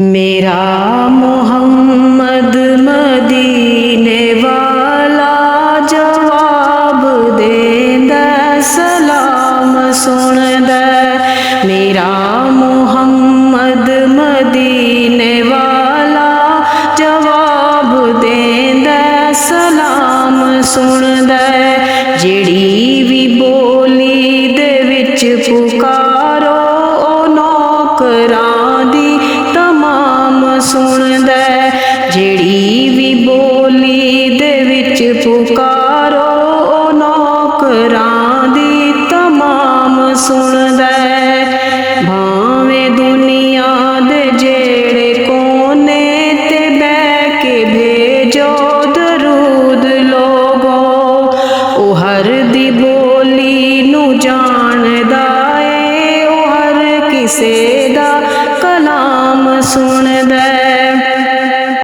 मेरा मोहम्मद मदीने वाला जवाब देंदा सलाम सुनदा। मेरा मोहम्मद मदीने वाला जवाब देंदा सलाम सुनदा। जिहड़ी भी बोली दे विच पुकारो ओ नौकरां दी तमाम सुनदा। जिहड़ी भी बोली दे विच पुकारो ओ नौकरां दी तमाम सुनदा। भावें दुनिया दे जेड़े कोने ते बैठ के भेजो दरूद लोगो। ओ हर दी बोली नू जानदा ए, ओ हर किसे दा कलाम सुनदा।